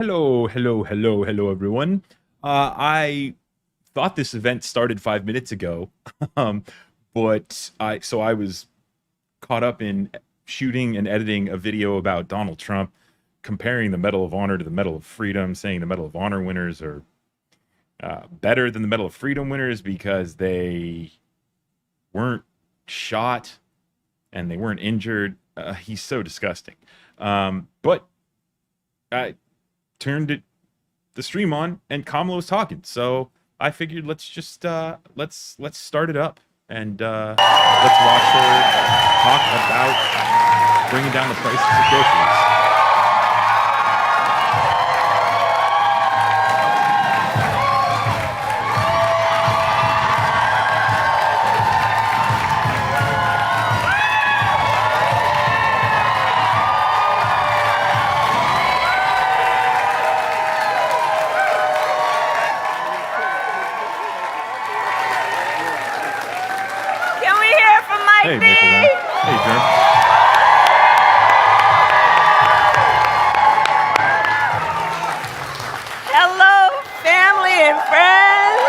Hello, everyone. I thought this event started 5 minutes ago, um, but I was caught up in shooting and editing a video about Donald Trump, comparing the Medal of Honor to the Medal of Freedom, saying the Medal of Honor winners are better than the Medal of Freedom winners because they weren't shot and they weren't injured. He's so disgusting. But I turned the stream on and Kamala was talking. So I figured let's start it up and let's watch her talk about bringing down the prices of groceries. Hey, Maple. Hey, Jerm. Hello, family and friends.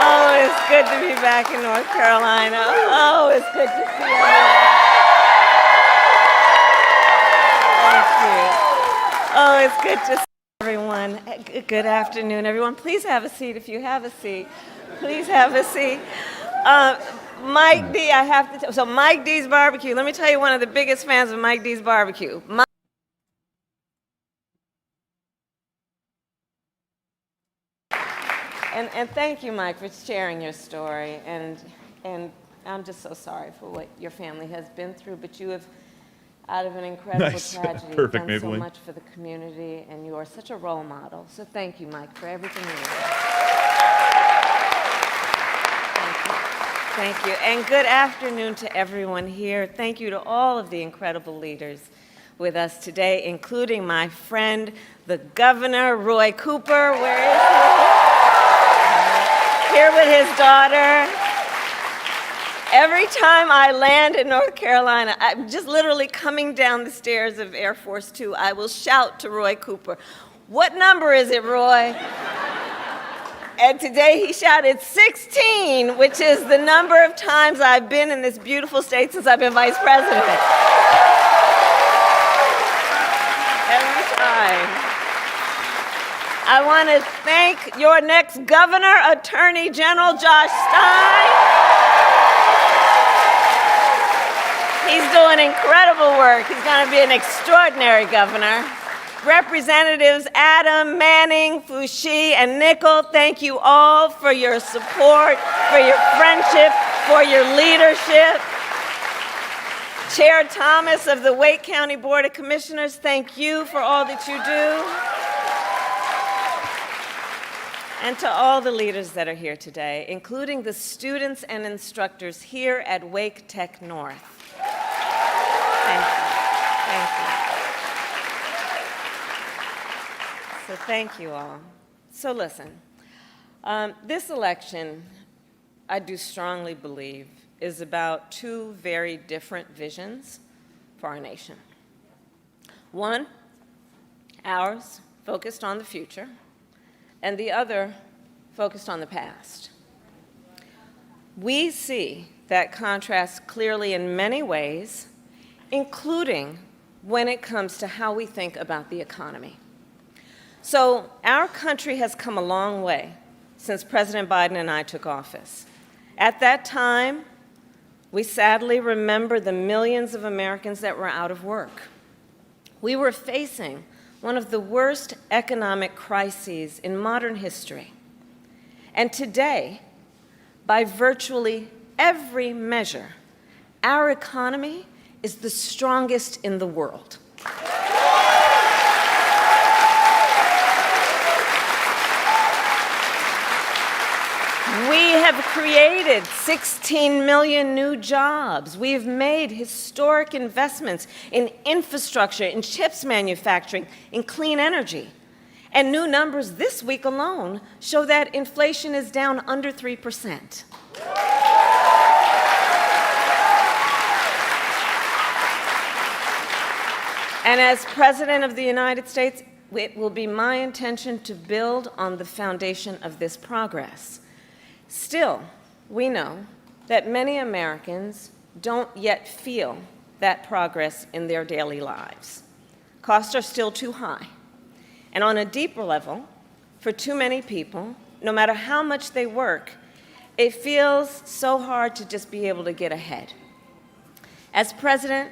Oh, it's good to be back in North Carolina. Oh, it's good to see everyone. Thank you. Oh, it's good to see everyone. Good afternoon, everyone. Please have a seat if you have a seat. Please have a seat. Mike D, I have to tell. So Mike D's Barbecue. Let me tell you one of the biggest fans of Mike D's Barbecue. And thank you, Mike, for sharing your story. And I'm just so sorry for what your family has been through. But you have, out of an incredible tragedy, Perfect, done Maple. so much for the community, and you are such a role model. So thank you, Mike, for everything you do. Thank you. And good afternoon to everyone here. Thank you to all of the incredible leaders with us today, including my friend, the Governor, Roy Cooper. Where is he? Here with his daughter. Every time I land in North Carolina, I'm just literally coming down the stairs of Air Force Two, I will shout to Roy Cooper, "What number is it, Roy?" And today he shouted 16, which is the number of times I've been in this beautiful state since I've been vice president. Every time. I want to thank your next governor, Attorney General Josh Stein. He's doing incredible work. He's going to be an extraordinary governor. Representatives Adam, Manning, Foushee, and Nickel, thank you all for your support, for your friendship, for your leadership. Chair Thomas of the Wake County Board of Commissioners, thank you for all that you do. And to all the leaders that are here today, including the students and instructors here at Wake Tech North. Thank you. Thank you. So thank you all. So listen, this election, I do strongly believe, is about two very different visions for our nation. One, ours, focused on the future, and the other, focused on the past. We see that contrast clearly in many ways, including when it comes to how we think about the economy. So our country has come a long way since President Biden and I took office. At that time, we sadly remember the millions of Americans that were out of work. We were facing one of the worst economic crises in modern history. And today, by virtually every measure, our economy is the strongest in the world. We have created 16 million new jobs. We've made historic investments in infrastructure, in chips manufacturing, in clean energy. And new numbers this week alone show that inflation is down under 3%. And as President of the United States, it will be my intention to build on the foundation of this progress. Still, we know that many Americans don't yet feel that progress in their daily lives. Costs are still too high. And on a deeper level, for too many people, no matter how much they work, it feels so hard to just be able to get ahead. As president,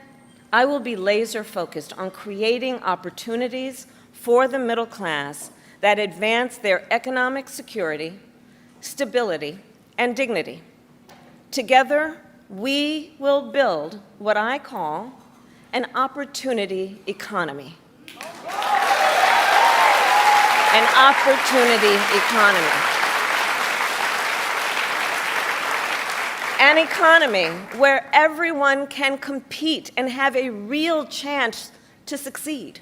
I will be laser focused on creating opportunities for the middle class that advance their economic security, stability, and dignity. Together, we will build what I call an opportunity economy. An opportunity economy. An economy where everyone can compete and have a real chance to succeed.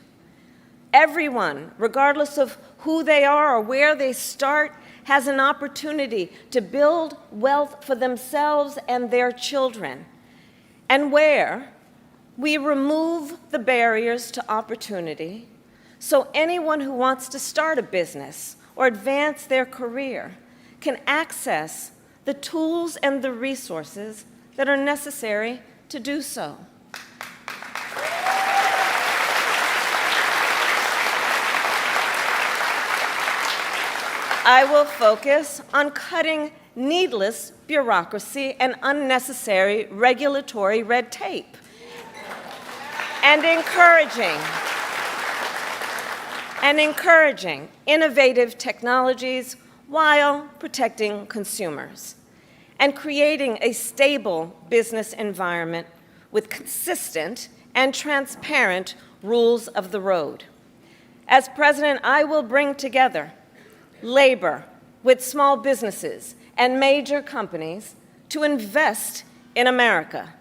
Everyone, regardless of who they are or where they start, has an opportunity to build wealth for themselves and their children, and where we remove the barriers to opportunity so anyone who wants to start a business or advance their career can access the tools and the resources that are necessary to do so. I will focus on cutting needless bureaucracy and unnecessary regulatory red tape, and encouraging innovative technologies while protecting consumers, and creating a stable business environment with consistent and transparent rules of the road. As president, I will bring together labor with small businesses and major companies to invest in America,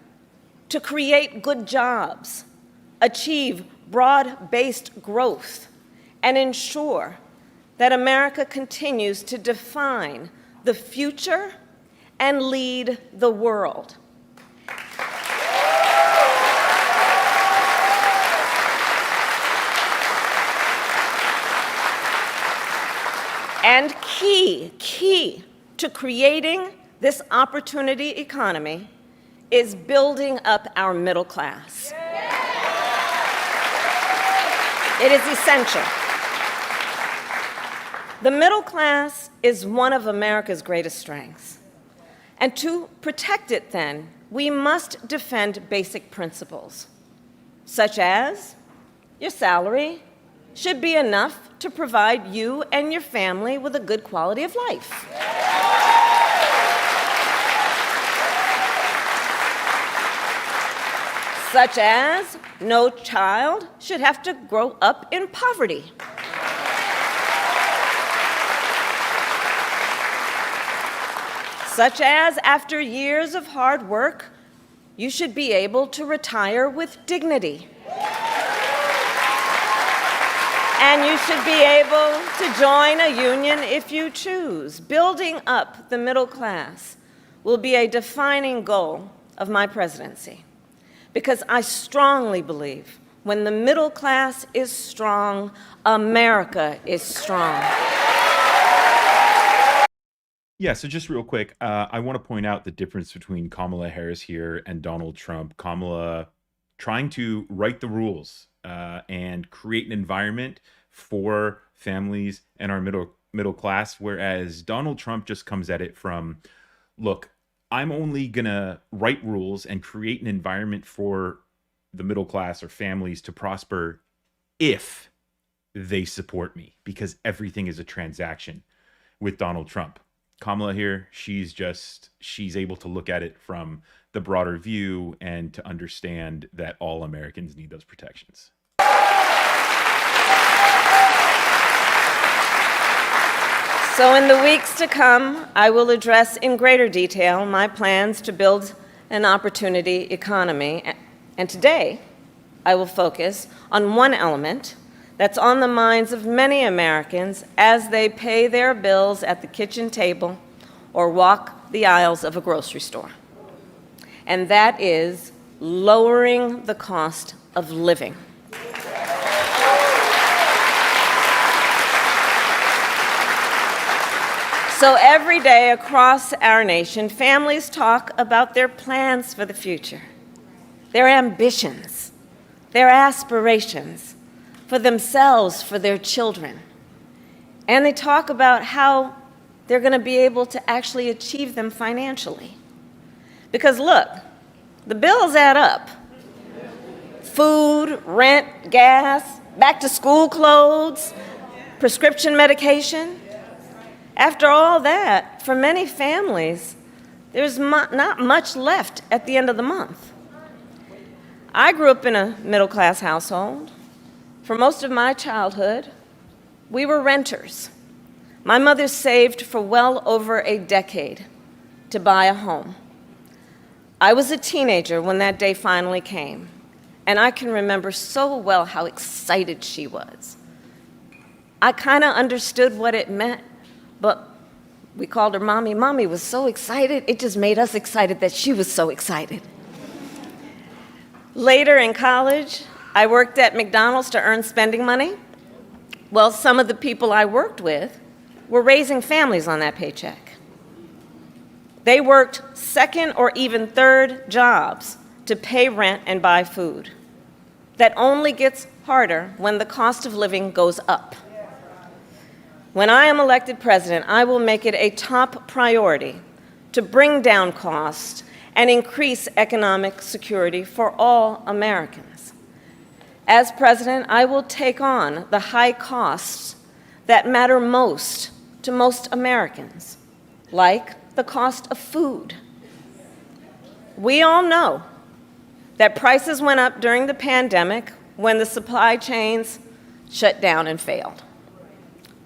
to create good jobs, achieve broad-based growth, and ensure that America continues to define the future and lead the world. And key to creating this opportunity economy is building up our middle class. It is essential. The middle class is one of America's greatest strengths. And to protect it, then, we must defend basic principles, such as your salary should be enough to provide you and your family with a good quality of life. Such as no child should have to grow up in poverty. Such as after years of hard work, you should be able to retire with dignity. And you should be able to join a union if you choose. Building up the middle class will be a defining goal of my presidency, because I strongly believe when the middle class is strong, America is strong. Yeah, so just real quick, I want to point out the difference between Kamala Harris here and Donald Trump. Kamala trying to write the rules and create an environment for families and our middle class, whereas Donald Trump just comes at it from, look, I'm only gonna write rules and create an environment for the middle class or families to prosper if they support me, because everything is a transaction with Donald Trump. Kamala here, she's able to look at it from the broader view and to understand that all Americans need those protections. So in the weeks to come, I will address in greater detail my plans to build an opportunity economy. And today, I will focus on one element that's on the minds of many Americans as they pay their bills at the kitchen table or walk the aisles of a grocery store. And that is lowering the cost of living. So every day across our nation, families talk about their plans for the future, their ambitions, their aspirations for themselves, for their children. And they talk about how they're going to be able to actually achieve them financially. Because look, the bills add up. Food, rent, gas, back to school clothes, prescription medication. After all that, for many families, there's not much left at the end of the month. I grew up in a middle-class household. For most of my childhood, we were renters. My mother saved for well over a decade to buy a home. I was a teenager when that day finally came, and I can remember so well how excited she was. I kind of understood what it meant, but we called her Mommy. Mommy was so excited, it just made us excited that she was so excited. Later in college, I worked at McDonald's to earn spending money. Well, some of the people I worked with were raising families on that paycheck. They worked second or even third jobs to pay rent and buy food. That only gets harder when the cost of living goes up. When I am elected president, I will make it a top priority to bring down costs and increase economic security for all Americans. As president, I will take on the high costs that matter most to most Americans, like the cost of food. We all know that prices went up during the pandemic when the supply chains shut down and failed.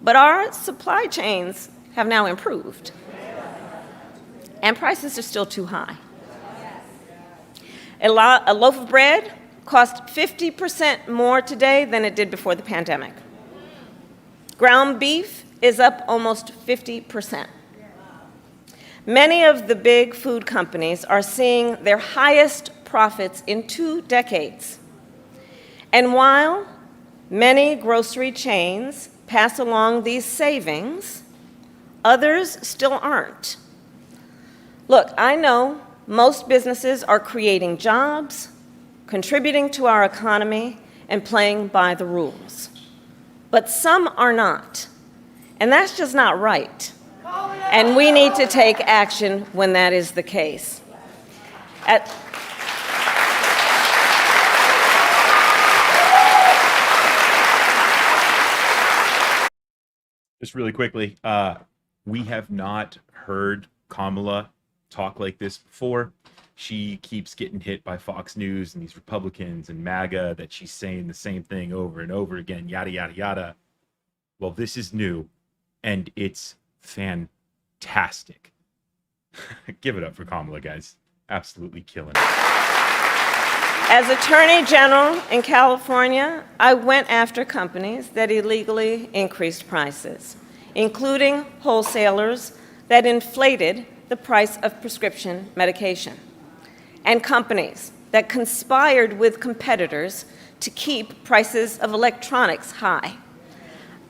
But our supply chains have now improved, and prices are still too high. A loaf of bread costs 50% more today than it did before the pandemic. Ground beef is up almost 50%. Many of the big food companies are seeing their highest profits in 2 decades. And while many grocery chains pass along these savings, others still aren't. Look, I know most businesses are creating jobs, contributing to our economy, and playing by the rules. But some are not. And that's just not right. And we need to take action when that is the case. Just really quickly, we have not heard Kamala talk like this before. She keeps getting hit by Fox News and these Republicans and MAGA that she's saying the same thing over and over again, yada, yada, yada. Well, this is new, and it's fantastic. Give it up for Kamala, guys. Absolutely killing it. As Attorney General in California, I went after companies that illegally increased prices, including wholesalers that inflated the price of prescription medication, and companies that conspired with competitors to keep prices of electronics high.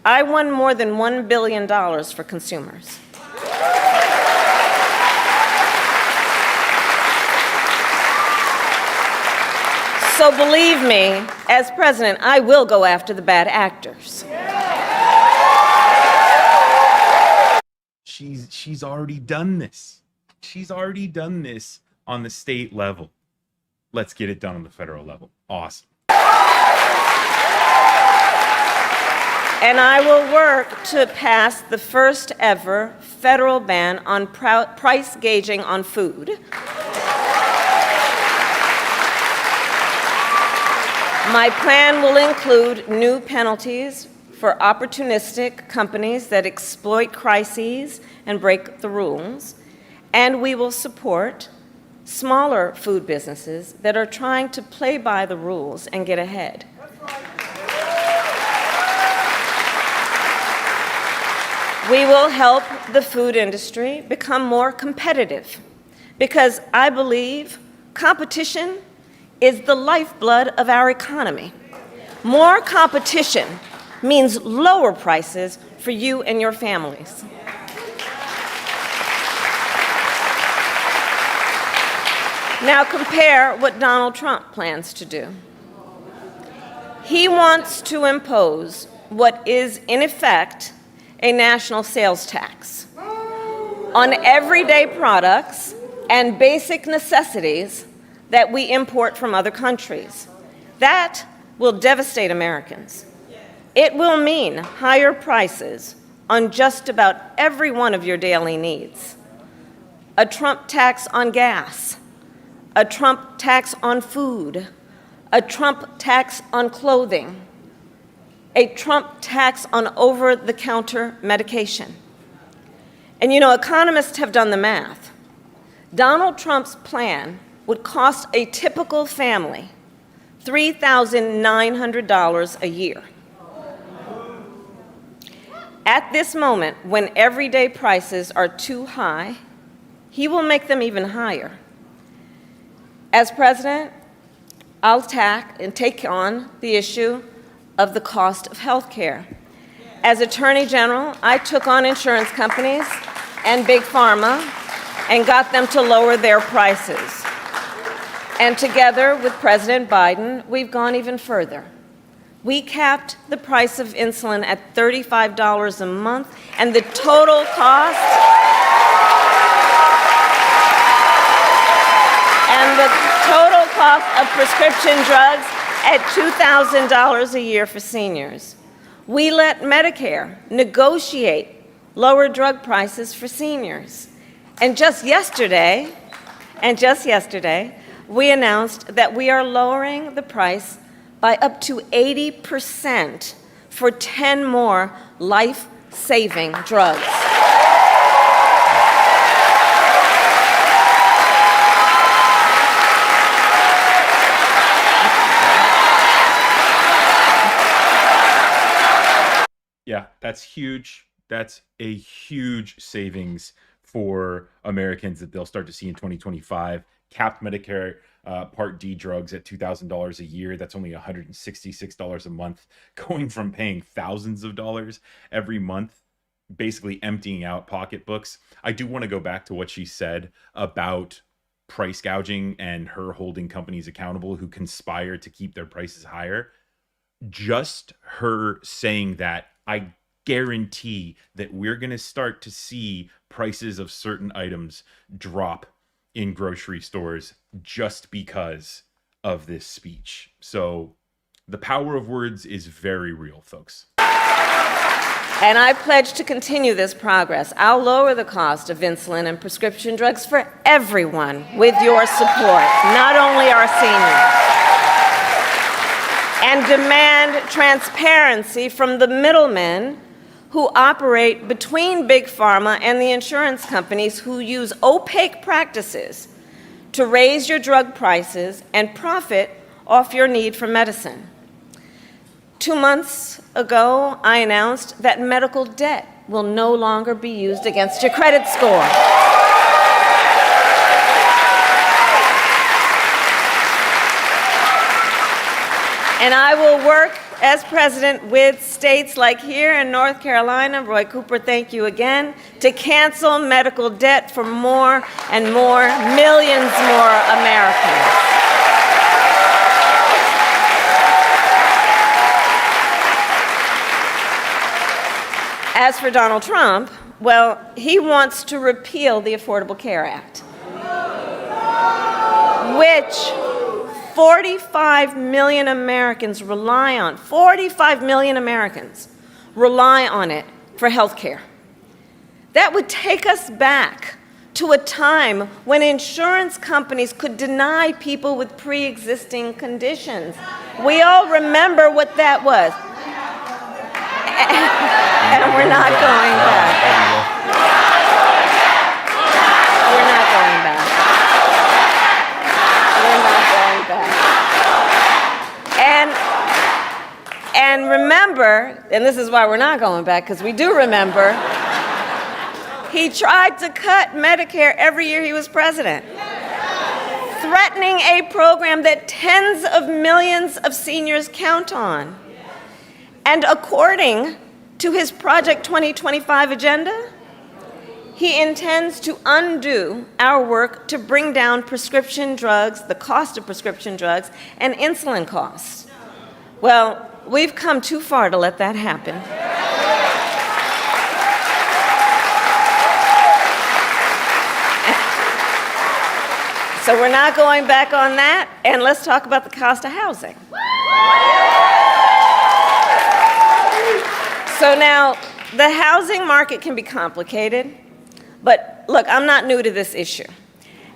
I won more than $1 billion for consumers. So believe me, as president, I will go after the bad actors. She's already done this. She's already done this on the state level. Let's get it done on the federal level. Awesome. And I will work to pass the first ever federal ban on price gouging on food. My plan will include new penalties for opportunistic companies that exploit crises and break the rules, and we will support smaller food businesses that are trying to play by the rules and get ahead. We will help the food industry become more competitive because I believe competition is the lifeblood of our economy. More competition means lower prices for you and your families. Now compare what Donald Trump plans to do. He wants to impose what is, in effect, a national sales tax on everyday products and basic necessities that we import from other countries. That will devastate Americans. It will mean higher prices on just about every one of your daily needs. A Trump tax on gas, a Trump tax on food, a Trump tax on clothing, a Trump tax on over-the-counter medication. And you know, economists have done the math. Donald Trump's plan would cost a typical family $3,900 a year. At this moment, when everyday prices are too high, he will make them even higher. As president, I'll take on the issue of the cost of health care. As Attorney General, I took on insurance companies and Big Pharma and got them to lower their prices. And together with President Biden, we've gone even further. We capped the price of insulin at $35 a month, and the total cost of prescription drugs at $2,000 a year for seniors. We let Medicare negotiate lower drug prices for seniors. And just yesterday, we announced that we are lowering the price by up to 80% for 10 more life-saving drugs. Yeah, that's huge. That's a huge savings for Americans that they'll start to see in 2025. Capped Medicare Part D drugs at $2,000 a year. That's only $166 a month, going from paying thousands of dollars every month, basically emptying out pocketbooks. I do want to go back to what she said about price gouging and her holding companies accountable who conspire to keep their prices higher. Just her saying that, I guarantee that we're going to start to see prices of certain items drop in grocery stores just because of this speech. So the power of words is very real, folks. And I pledge to continue this progress. I'll lower the cost of insulin and prescription drugs for everyone with your support, not only our seniors. And demand transparency from the middlemen who operate between Big Pharma and the insurance companies who use opaque practices to raise your drug prices and profit off your need for medicine. 2 months ago, I announced that medical debt will no longer be used against your credit score. And I will work as president with states like here in North Carolina, Roy Cooper, thank you again, to cancel medical debt for more and more, millions more Americans. As for Donald Trump, well, he wants to repeal the Affordable Care Act, which 45 million Americans rely on. 45 million Americans rely on it for health care. That would take us back to a time when insurance companies could deny people with pre-existing conditions. We all remember what that was. And we're not going back. We're not going back. We're not going back. And remember, and this is why we're not going back, because we do remember, he tried to cut Medicare every year he was president, threatening a program that tens of millions of seniors count on. And according to his Project 2025 agenda, he intends to undo our work to bring down prescription drugs, the cost of prescription drugs, and insulin costs. Well, we've come too far to let that happen. So we're not going back on that, and let's talk about the cost of housing. So now, the housing market can be complicated, but look, I'm not new to this issue.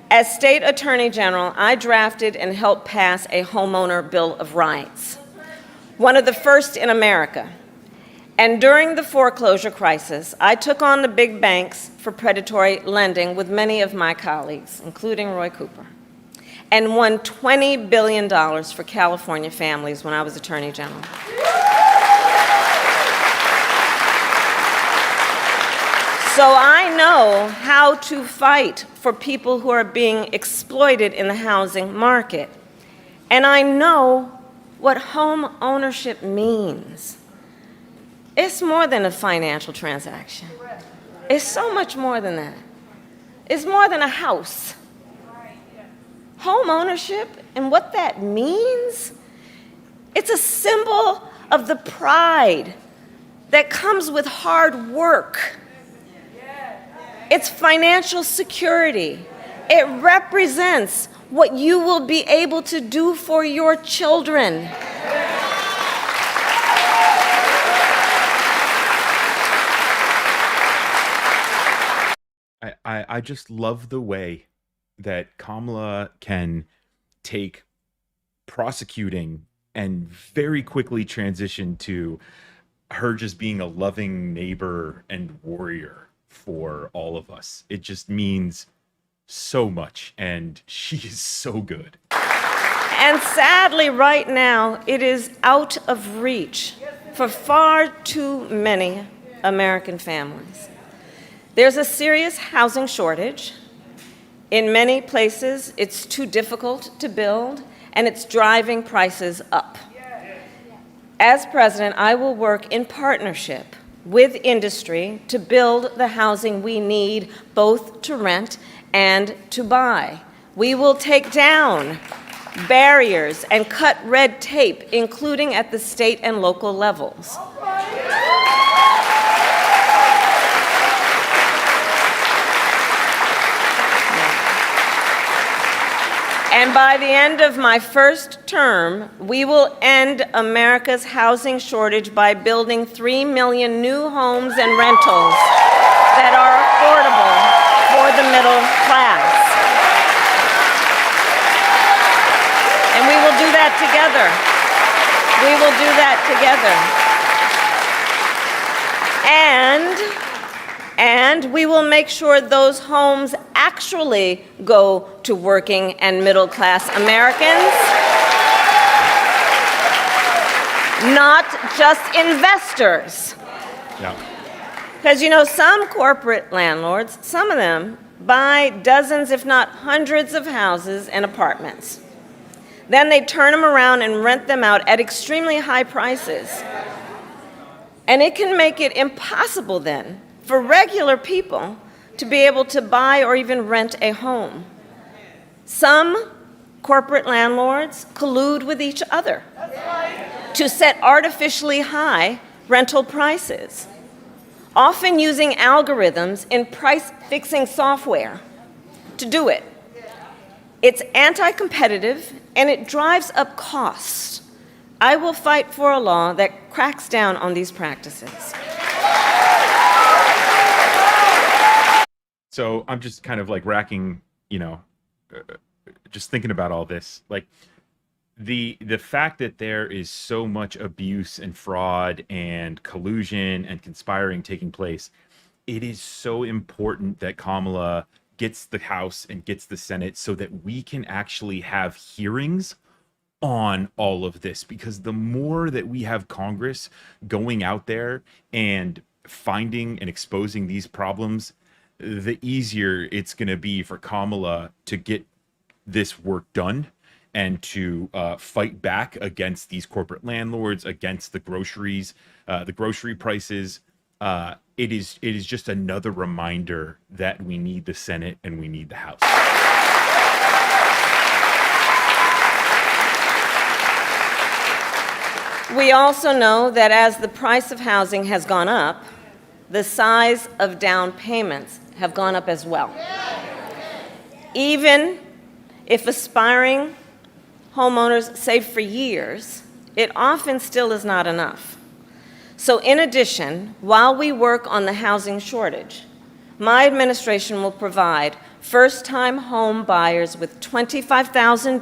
As State Attorney General, I drafted and helped pass a homeowner Bill of Rights, one of the first in America. And during the foreclosure crisis, I took on the big banks for predatory lending with many of my colleagues, including Roy Cooper, and won $20 billion for California families when I was Attorney General. So I know how to fight for people who are being exploited in the housing market. And I know what home ownership means. It's more than a financial transaction. It's so much more than that. It's more than a house. Home ownership and what that means, it's a symbol of the pride that comes with hard work. It's financial security. It represents what you will be able to do for your children. I just love the way that Kamala can take prosecuting and very quickly transition to her just being a loving neighbor and warrior for all of us. It just means so much, and she is so good. And sadly, right now, it is out of reach for far too many American families. There's a serious housing shortage. In many places, it's too difficult to build, and it's driving prices up. As president, I will work in partnership with industry to build the housing we need, both to rent and to buy. We will take down barriers and cut red tape, including at the state and local levels. And by the end of my first term, we will end America's housing shortage by building 3 million new homes and rentals that are affordable for the middle class. And we will do that together. We will do that together. And we will make sure those homes actually go to working and middle class Americans, not just investors. Yeah. Because, you know, some corporate landlords, some of them buy dozens, if not hundreds of houses and apartments. Then they turn them around and rent them out at extremely high prices. And it can make it impossible then for regular people to be able to buy or even rent a home. Some corporate landlords collude with each other to set artificially high rental prices, often using algorithms in price-fixing software to do it. It's anti-competitive, and it drives up costs. I will fight for a law that cracks down on these practices. So I'm just kind of like racking, just thinking about all this. Like the fact that there is so much abuse and fraud and collusion and conspiring taking place, it is so important that Kamala gets the House and gets the Senate so that we can actually have hearings on all of this, because the more that we have Congress going out there and finding and exposing these problems, the easier it's going to be for Kamala to get this work done and to fight back against these corporate landlords, against the groceries, the grocery prices, it is just another reminder that we need the Senate and we need the House. We also know that as the price of housing has gone up, the size of down payments have gone up as well. Even if aspiring homeowners save for years, it often still is not enough. So in addition, while we work on the housing shortage, my administration will provide first-time home buyers with $25,000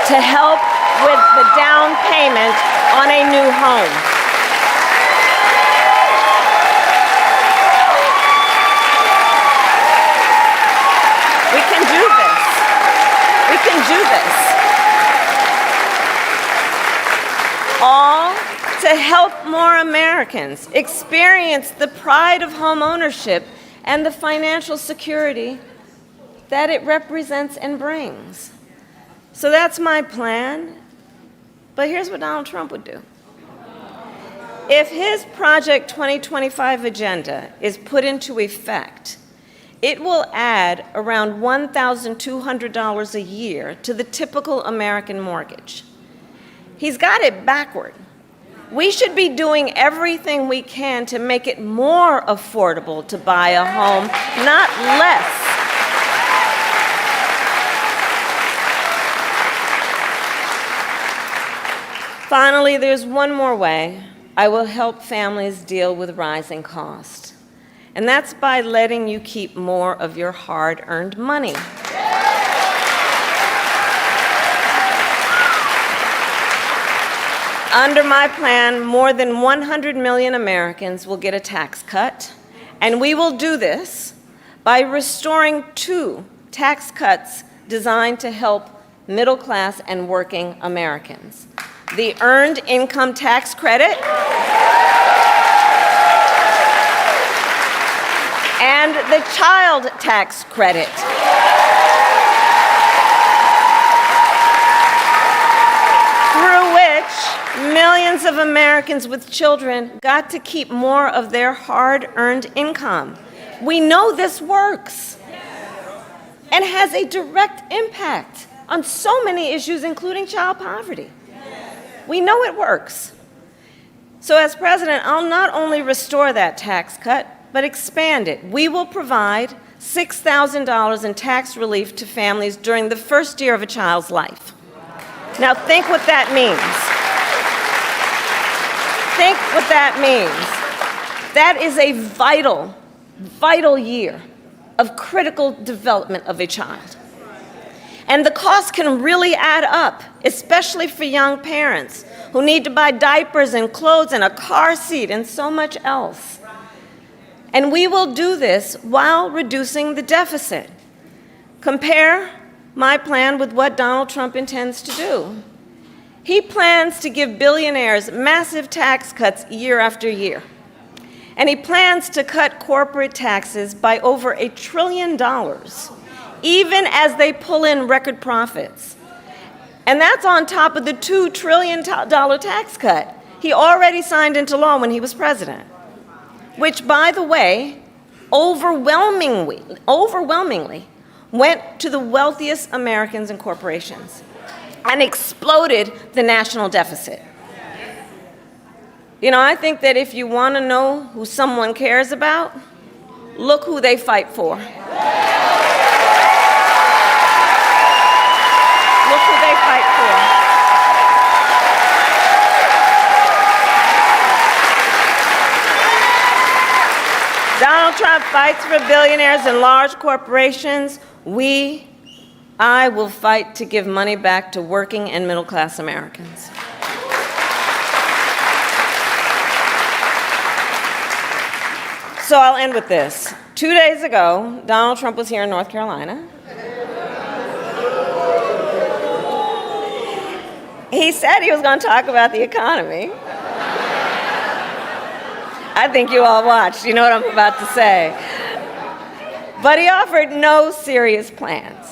to help with the down payment on a new home. We can do this. We can do this. All to help more Americans experience the pride of home ownership and the financial security that it represents and brings. So that's my plan. But here's what Donald Trump would do. If his Project 2025 agenda is put into effect, it will add around $1,200 a year to the typical American mortgage. He's got it backward. We should be doing everything we can to make it more affordable to buy a home, not less. Finally, there's one more way I will help families deal with rising costs, and that's by letting you keep more of your hard-earned money. Under my plan, more than 100 million Americans will get a tax cut, and we will do this by restoring 2 tax cuts designed to help middle-class and working Americans: the Earned Income Tax Credit and the Child Tax Credit. Through which millions of Americans with children got to keep more of their hard-earned income. We know this works and has a direct impact on so many issues, including child poverty. We know it works. So as president, I'll not only restore that tax cut, but expand it. We will provide $6,000 in tax relief to families during the first year of a child's life. Now think what that means. Think what that means. That is a vital, vital year of critical development of a child. And the cost can really add up, especially for young parents who need to buy diapers and clothes and a car seat and so much else. And we will do this while reducing the deficit. Compare my plan with what Donald Trump intends to do. He plans to give billionaires massive tax cuts year after year. And he plans to cut corporate taxes by over $1 trillion, even as they pull in record profits. And that's on top of the $2 trillion tax cut he already signed into law when he was president, which, by the way, overwhelmingly went to the wealthiest Americans and corporations and exploded the national deficit. You know, I think that if you want to know who someone cares about, look who they fight for. Look who they fight for. Donald Trump fights for billionaires and large corporations. I will fight to give money back to working and middle-class Americans. So I'll end with this. 2 days ago, Donald Trump was here in North Carolina. He said he was going to talk about the economy. I think you all watched. You know what I'm about to say. But he offered no serious plans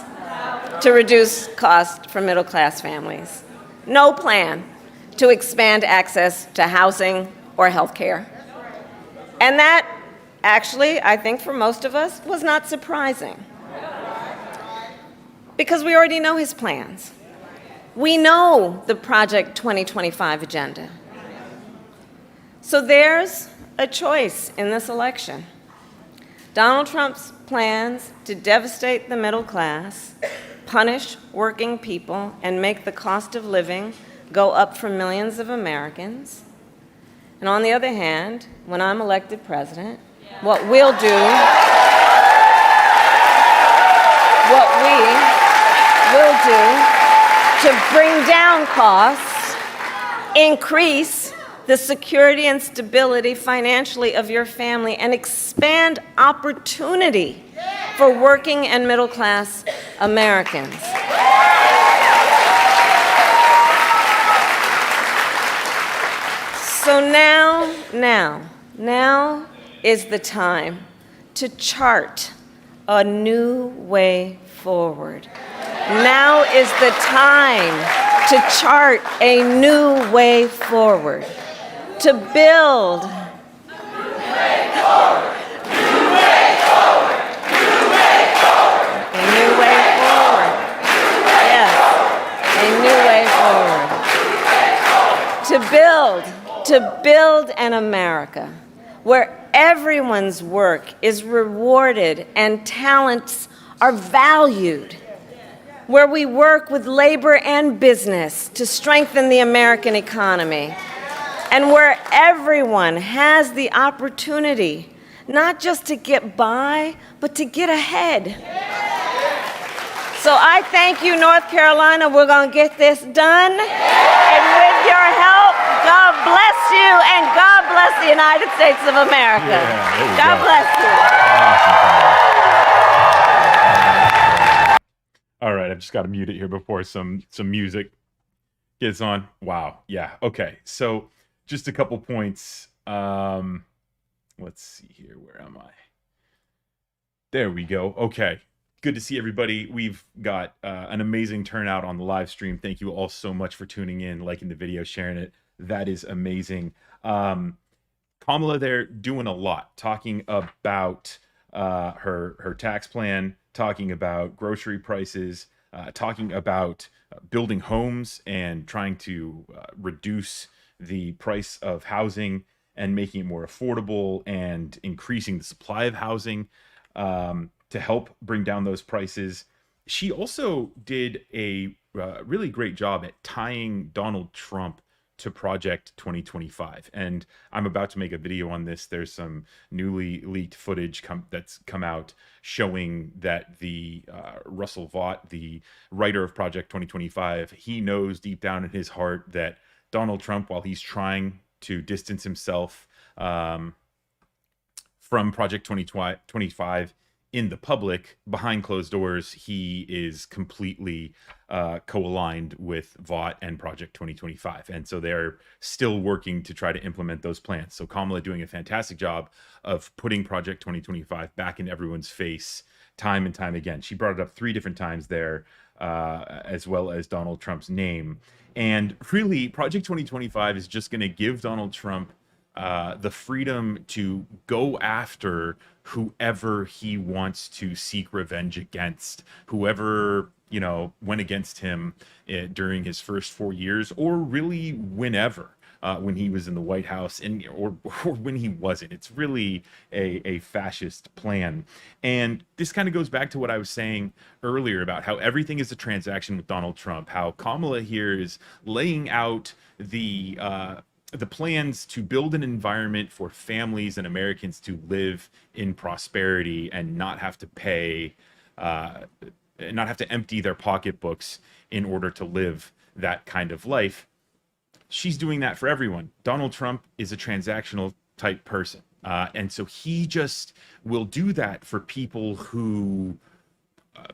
to reduce costs for middle-class families. No plan to expand access to housing or health care. And that, actually, I think for most of us, was not surprising. Because we already know his plans. We know the Project 2025 agenda. So there's a choice in this election. Donald Trump's plans to devastate the middle class, punish working people, and make the cost of living go up for millions of Americans. And on the other hand, when I'm elected president, what we will do to bring down costs, increase the security and stability financially of your family, and expand opportunity for working and middle class Americans. So now is the time to chart a new way forward. Now is the time to chart a new way forward, to build to build an America where everyone's work is rewarded and talents are valued, where we work with labor and business to strengthen the American economy, and where everyone has the opportunity not just to get by, but to get ahead. So I thank you, North Carolina. We're going to get this done. And with your help, God bless you, and God bless the United States of America. Yeah, God bless you. All right, I've just got to mute it here before some music gets on. Wow. Yeah. Okay. So just a couple points. Let's see here. Where am I? There we go. Okay. Good to see everybody. We've got an amazing turnout on the live stream. Thank you all so much for tuning in, liking the video, sharing it. That is amazing. Kamala there doing a lot, talking about her tax plan, talking about grocery prices, talking about building homes and trying to reduce the price of housing and making it more affordable and increasing the supply of housing to help bring down those prices. She also did a really great job at tying Donald Trump to Project 2025. And I'm about to make a video on this. There's some newly leaked footage that's come out showing that the Russell Vought, the writer of Project 2025, he knows deep down in his heart that Donald Trump, while he's trying to distance himself from Project 2025 in the public, behind closed doors, he is completely co-aligned with Vought and Project 2025. And so they're still working to try to implement those plans. So Kamala doing a fantastic job of putting Project 2025 back in everyone's face time and time again. She brought it up 3 different times there, as well as Donald Trump's name. And really, Project 2025 is just going to give Donald Trump the freedom to go after whoever he wants to seek revenge against, whoever, you know, went against him during his first 4 years, or really whenever, when he was in the White House, and or when he wasn't. It's really a fascist plan. And this kind of goes back to what I was saying earlier about how everything is a transaction with Donald Trump, how Kamala here is laying out the plans to build an environment for families and Americans to live in prosperity and not have to pay, not have to empty their pocketbooks in order to live that kind of life. She's doing that for everyone. Donald Trump is a transactional type person. And so he just will do that for people who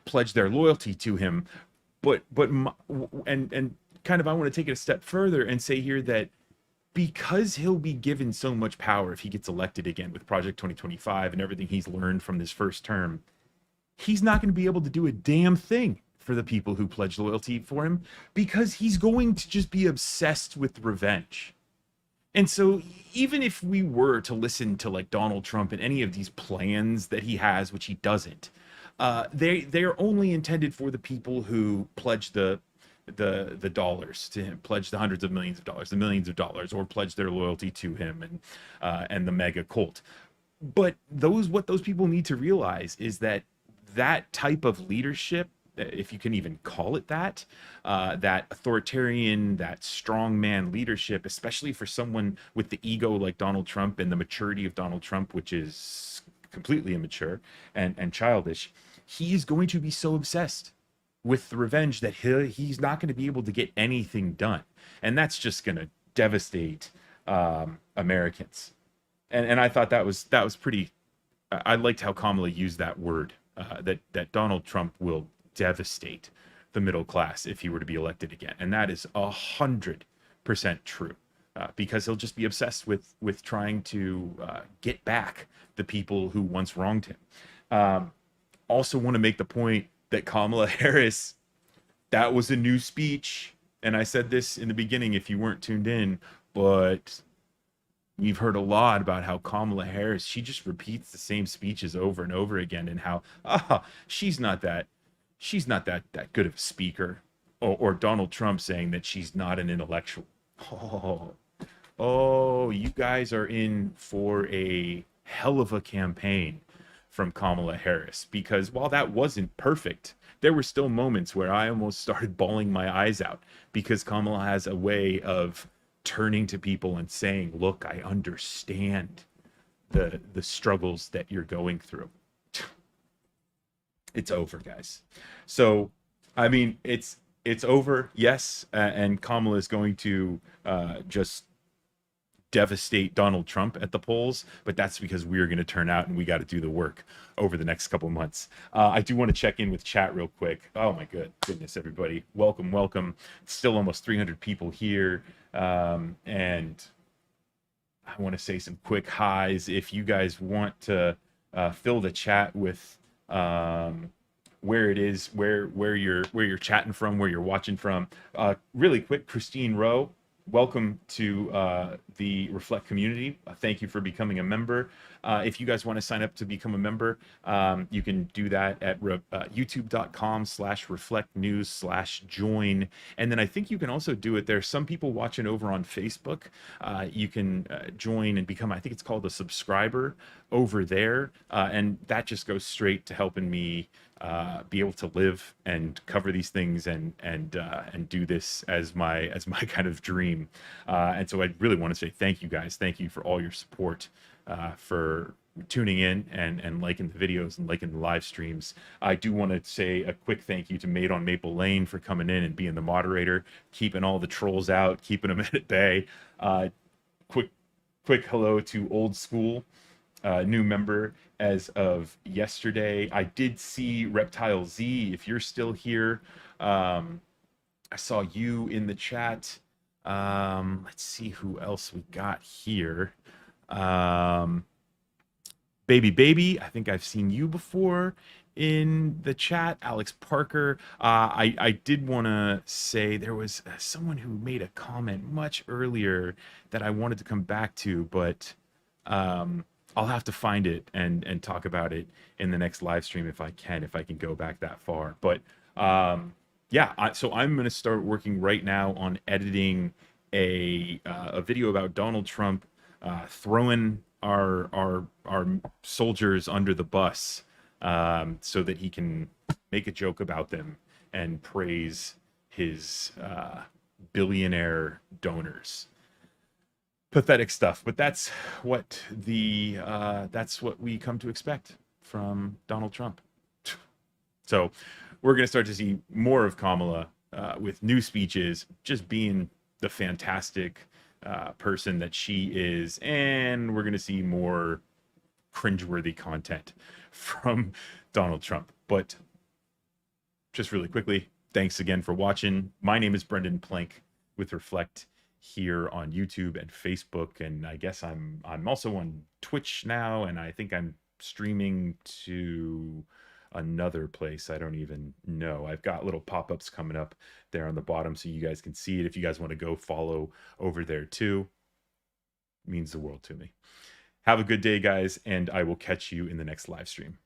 pledge their loyalty to him. But kind of, I want to take it a step further and say here that because he'll be given so much power if he gets elected again with Project 2025 and everything he's learned from this first term, he's not going to be able to do a damn thing for the people who pledge loyalty for him, because he's going to just be obsessed with revenge. And so even if we were to listen to like Donald Trump and any of these plans that he has, which he doesn't, they are only intended for the people who pledge the dollars to him, pledge the hundreds of millions of dollars, the millions of dollars, or pledge their loyalty to him and the mega cult. But what those people need to realize is that that type of leadership, if you can even call it that, that authoritarian, that strongman leadership, especially for someone with the ego like Donald Trump and the maturity of Donald Trump, which is completely immature and childish, he's going to be so obsessed with the revenge that he's not going to be able to get anything done. And that's just going to devastate Americans. And I thought that was pretty. I liked how Kamala used that word, that Donald Trump will devastate the middle class if he were to be elected again, and that is 100% true. Because he'll just be obsessed with trying to get back the people who once wronged him. Also, want to make the point that Kamala Harris, that was a new speech, and I said this in the beginning if you weren't tuned in, but we've heard a lot about how Kamala Harris, she just repeats the same speeches over and over again, and how she's not that good of a speaker, or Donald Trump saying that she's not an intellectual. Oh, oh, you guys are in for a hell of a campaign from Kamala Harris, because while that wasn't perfect, there were still moments where I almost started bawling my eyes out, because Kamala has a way of turning to people and saying, look, I understand the struggles that you're going through. It's over, guys. So I mean, it's over, yes, and Kamala is going to just devastate Donald Trump at the polls, but that's because we're going to turn out and we got to do the work over the next couple months. I do want to check in with chat real quick. Oh my goodness, everybody. Welcome, welcome. Still almost 300 people here. And I want to say some quick highs. If you guys want to fill the chat with where it is, where you're chatting from, where you're watching from. Really quick, Christine Rowe, welcome to the Reflect community. Thank you for becoming a member. If you guys want to sign up to become a member, you can do that at youtube.com/reflectnews/join. And then I think you can also do it. There's some people watching over on Facebook. You can join and become, I think it's called a subscriber over there. And that just goes straight to helping me be able to live and cover these things and do this as my kind of dream. And so I really want to say thank you guys. Thank you for all your support, for tuning in and liking the videos and liking the live streams. I do want to say a quick thank you to Made on Maple Lane for coming in and being the moderator, keeping all the trolls out, keeping them at bay. Quick hello to Old School, new member as of yesterday. I did see Reptile Z. If you're still here, I saw you in the chat. Let's see who else we got here. Baby, I think I've seen you before in the chat. Alex Parker. I did want to say there was someone who made a comment much earlier that I wanted to come back to, but I'll have to find it and talk about it in the next live stream if I can go back that far. But yeah, so I'm going to start working right now on editing a video about Donald Trump throwing our soldiers under the bus, so that he can make a joke about them and praise his billionaire donors. Pathetic stuff, but that's what we come to expect from Donald Trump. So we're going to start to see more of Kamala with new speeches, just being the fantastic person that she is, and we're going to see more cringeworthy content from Donald Trump. But just really quickly, thanks again for watching. My name is Brendan Plank with Reflect here on YouTube and Facebook, and I guess I'm also on Twitch now, and I think I'm streaming to another place I don't even know. I've got little pop-ups coming up there on the bottom so you guys can see it if you guys want to go follow over there too. means the world to me. Have a good day, guys, and I will catch you in the next live stream.